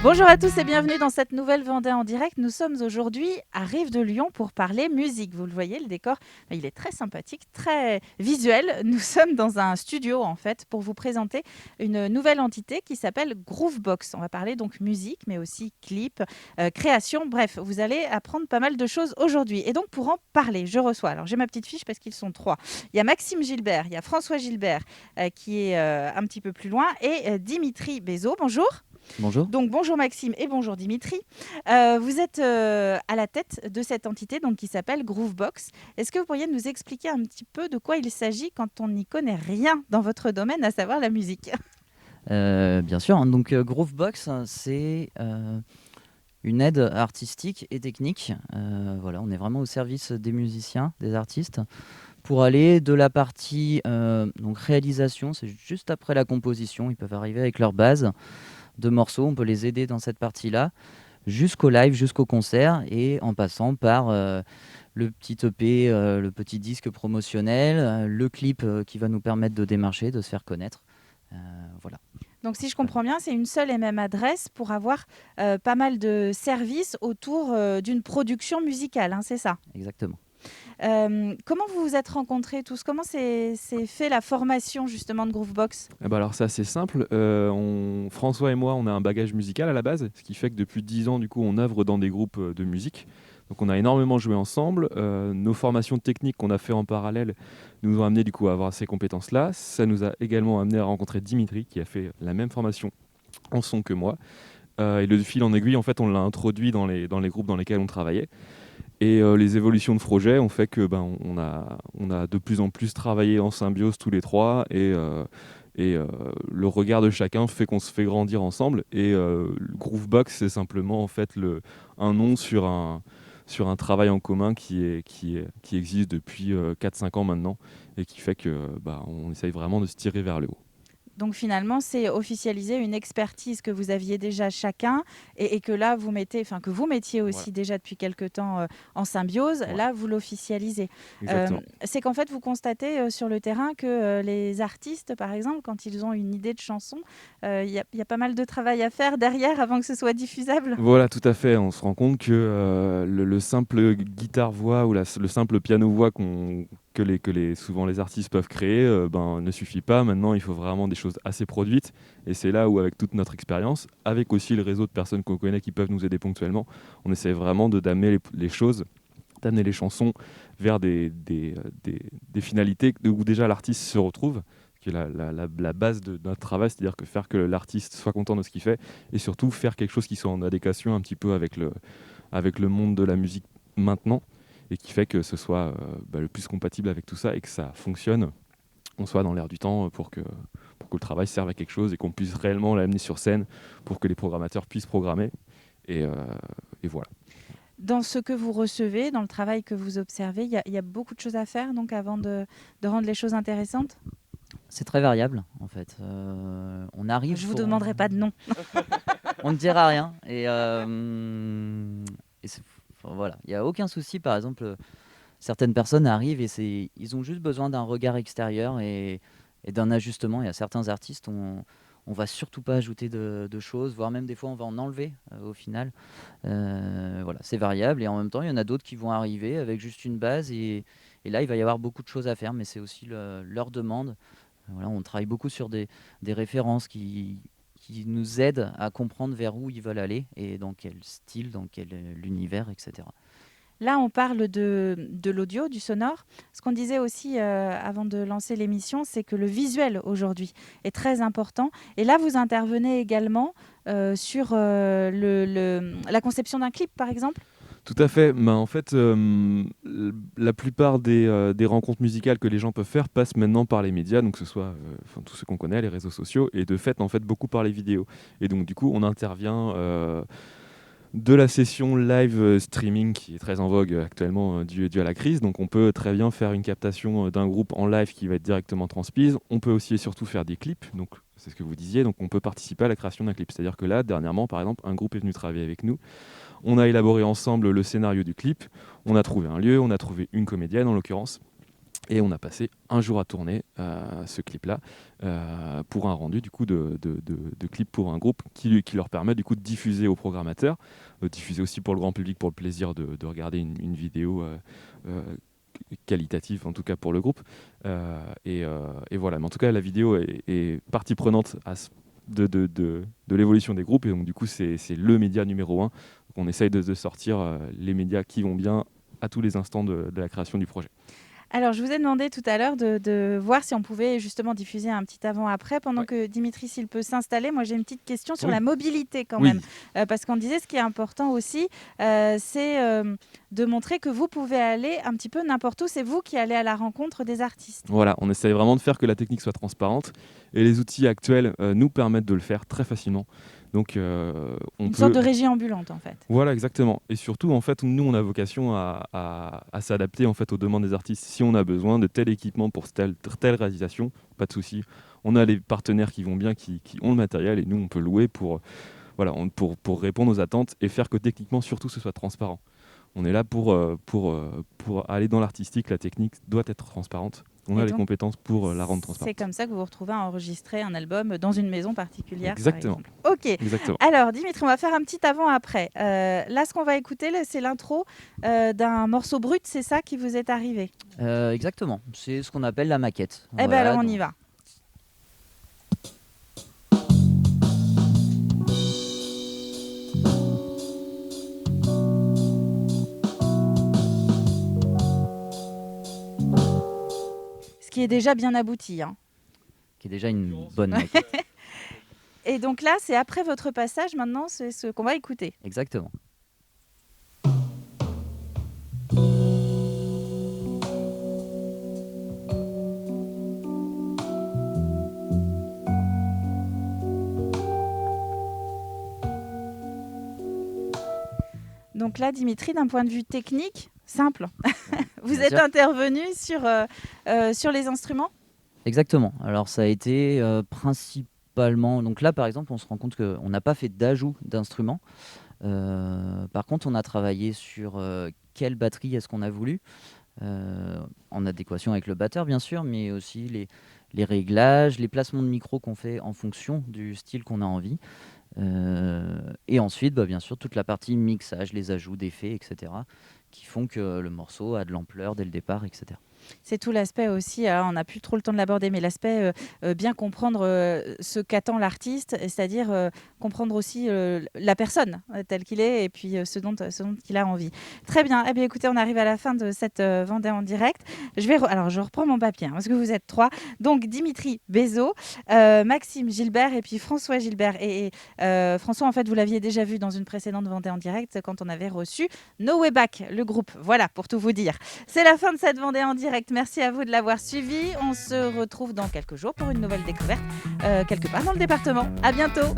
Bonjour à tous et bienvenue dans cette nouvelle Vendée en direct. Nous sommes aujourd'hui à Rive-de-Lyon pour parler musique. Vous le voyez, le décor, il est très sympathique, très visuel. Nous sommes dans un studio en fait pour vous présenter une nouvelle entité qui s'appelle Groovebox. On va parler donc musique, mais aussi clip, création. Bref, vous allez apprendre pas mal de choses aujourd'hui. Et donc pour en parler, je reçois. Alors j'ai ma petite fiche parce qu'ils sont trois. Il y a Maxime Gilbert, il y a François Gilbert qui est un petit peu plus loin et Dimitri Bézot. Bonjour. Bonjour. Donc bonjour Maxime et bonjour Dimitri. Vous êtes à la tête de cette entité donc, qui s'appelle Groovebox. Est-ce que vous pourriez nous expliquer un petit peu de quoi il s'agit quand on n'y connaît rien dans votre domaine, à savoir la musique? Bien sûr, hein. Donc Groovebox, c'est une aide artistique et technique. Voilà, on est vraiment au service des musiciens, des artistes, pour aller de la partie donc réalisation, c'est juste après la composition. Ils peuvent arriver avec leur base de morceaux, on peut les aider dans cette partie-là, jusqu'au live, jusqu'au concert, et en passant par le petit EP, le petit disque promotionnel, le clip qui va nous permettre de démarcher, de se faire connaître. Voilà. Donc si je comprends bien, c'est une seule et même adresse pour avoir pas mal de services autour d'une production musicale, hein, c'est ça? Exactement. Comment vous vous êtes rencontrés tous? Comment c'est fait la formation justement de Groovebox? Ah bah alors c'est assez simple. François et moi, on a un bagage musical à la base, ce qui fait que depuis 10 ans, du coup, on œuvre dans des groupes de musique. Donc on a énormément joué ensemble. Nos formations techniques qu'on a fait en parallèle nous ont amené du coup à avoir ces compétences-là. Ça nous a également amené à rencontrer Dimitri, qui a fait la même formation en son que moi. Et de fil en aiguille, en fait, on l'a introduit dans les groupes dans lesquels on travaillait. Et les évolutions de projet ont fait que on a de plus en plus travaillé en symbiose tous les trois et le regard de chacun fait qu'on se fait grandir ensemble. Et le Groovebox, c'est simplement en fait un nom sur un travail en commun qui existe depuis 4-5 ans maintenant et qui fait que on essaye vraiment de se tirer vers le haut. Donc finalement, c'est officialiser une expertise que vous aviez déjà chacun et que là, que vous mettiez Voilà. aussi déjà depuis quelque temps en symbiose. Ouais, Là, vous l'officialisez. exactement. C'est qu'en fait, vous constatez sur le terrain que les artistes, par exemple, quand ils ont une idée de chanson, il y a pas mal de travail à faire derrière avant que ce soit diffusable. Voilà, tout à fait. On se rend compte que le simple guitare-voix ou le simple piano-voix souvent les artistes peuvent créer ne suffit pas. Maintenant, il faut vraiment des choses assez produites. Et c'est là où, avec toute notre expérience, avec aussi le réseau de personnes qu'on connaît qui peuvent nous aider ponctuellement, on essaie vraiment d'amener les choses, d'amener les chansons vers des finalités où déjà l'artiste se retrouve, qui est la base de notre travail, c'est-à-dire que faire que l'artiste soit content de ce qu'il fait et surtout faire quelque chose qui soit en adéquation un petit peu avec le monde de la musique maintenant et qui fait que ce soit le plus compatible avec tout ça et que ça fonctionne, on soit dans l'air du temps pour que le travail serve à quelque chose et qu'on puisse réellement l'amener sur scène pour que les programmateurs puissent programmer et, euh, et voilà. Dans ce que vous recevez, dans le travail que vous observez, il y a beaucoup de choses à faire donc avant de rendre les choses intéressantes. C'est très variable en fait. On arrive Je vous sur... demanderai pas de nom. On ne dira rien. Enfin, voilà, il n'y a aucun souci. Par exemple, certaines personnes arrivent et ils ont juste besoin d'un regard extérieur et d'un ajustement. Il y a certains artistes, on va surtout pas ajouter de choses, voire même des fois on va en enlever au final. Voilà, c'est variable et en même temps il y en a d'autres qui vont arriver avec juste une base et là il va y avoir beaucoup de choses à faire, mais c'est aussi leur demande. Voilà, on travaille beaucoup sur des références qui nous aident à comprendre vers où ils veulent aller et dans quel style, dans quel l'univers, etc. Là, on parle de l'audio, du sonore. Ce qu'on disait aussi avant de lancer l'émission, c'est que le visuel aujourd'hui est très important. Et là, vous intervenez également sur la conception d'un clip, par exemple. Tout à fait. En fait, la plupart des rencontres musicales que les gens peuvent faire passent maintenant par les médias, donc que ce soit tous ceux qu'on connaît, les réseaux sociaux, et de fait, en fait, beaucoup par les vidéos. Et donc, du coup, on intervient de la session live streaming qui est très en vogue actuellement dû à la crise. Donc, on peut très bien faire une captation d'un groupe en live qui va être directement transmise. On peut aussi et surtout faire des clips. Donc, c'est ce que vous disiez. Donc, on peut participer à la création d'un clip. C'est-à-dire que là, dernièrement, par exemple, un groupe est venu travailler avec nous. On a élaboré ensemble le scénario du clip, on a trouvé un lieu, on a trouvé une comédienne en l'occurrence, Et on a passé un jour à tourner ce clip-là pour un rendu du coup de clip pour un groupe qui leur permet du coup de diffuser aux programmateurs, diffuser aussi pour le grand public pour le plaisir de regarder une vidéo qualitative en tout cas pour le groupe. Et voilà, mais en tout cas la vidéo est partie prenante de l'évolution des groupes, et donc du coup c'est le média numéro 1. Donc on essaye de sortir les médias qui vont bien à tous les instants de la création du projet. Alors, je vous ai demandé tout à l'heure de voir si on pouvait justement diffuser un petit avant-après. Pendant que Dimitri, s'il peut s'installer, moi j'ai une petite question sur la mobilité quand même. Parce qu'on disait ce qui est important aussi, c'est de montrer que vous pouvez aller un petit peu n'importe où. C'est vous qui allez à la rencontre des artistes. Voilà, on essaye vraiment de faire que la technique soit transparente, et les outils actuels nous permettent de le faire très facilement. Donc, Une sorte de régie ambulante en fait. Voilà, exactement. Et surtout, en fait, nous, on a vocation à s'adapter en fait aux demandes des artistes. Si on a besoin de tel équipement pour telle réalisation, pas de souci. On a les partenaires qui vont bien, qui ont le matériel, et nous, on peut louer pour répondre aux attentes et faire que techniquement, surtout, ce soit transparent. On est là pour aller dans l'artistique. La technique doit être transparente. On a les compétences pour la rendre transparente. C'est comme ça que vous vous retrouvez à enregistrer un album dans une maison particulière. Exactement. Par exemple. Ok. Exactement. Alors, Dimitri, on va faire un petit avant-après. Là, ce qu'on va écouter, c'est l'intro d'un morceau brut. C'est ça qui vous est arrivé? Exactement. C'est ce qu'on appelle la maquette. Eh bien, alors, on y va. Qui est déjà bien abouti. Qui est déjà une bonne maquette. Et donc là, c'est après votre passage, maintenant, c'est ce qu'on va écouter. Exactement. Donc là, Dimitri, d'un point de vue technique, simple. Vous êtes intervenu sur les instruments? Exactement. Alors ça a été principalement... Donc là, par exemple, on se rend compte qu'on n'a pas fait d'ajout d'instruments. Par contre, on a travaillé sur quelle batterie est-ce qu'on a voulu, en adéquation avec le batteur, bien sûr, mais aussi les réglages, les placements de micro qu'on fait en fonction du style qu'on a envie. Et ensuite, bien sûr, toute la partie mixage, les ajouts d'effets, etc., qui font que le morceau a de l'ampleur dès le départ, etc. C'est tout l'aspect aussi, on n'a plus trop le temps de l'aborder, mais l'aspect bien comprendre ce qu'attend l'artiste, c'est-à-dire comprendre aussi la personne telle qu'il est, et puis ce dont il a envie. Très bien. Eh bien, écoutez, on arrive à la fin de cette Vendée en direct. Alors, je reprends mon papier, parce que vous êtes 3. Donc, Dimitri Bézot, Maxime Gilbert et puis François Gilbert. Et François, en fait, vous l'aviez déjà vu dans une précédente Vendée en direct quand on avait reçu No Way Back, le groupe. Voilà, pour tout vous dire. C'est la fin de cette Vendée en direct. Merci à vous de l'avoir suivi. On se retrouve dans quelques jours pour une nouvelle découverte quelque part dans le département. À bientôt.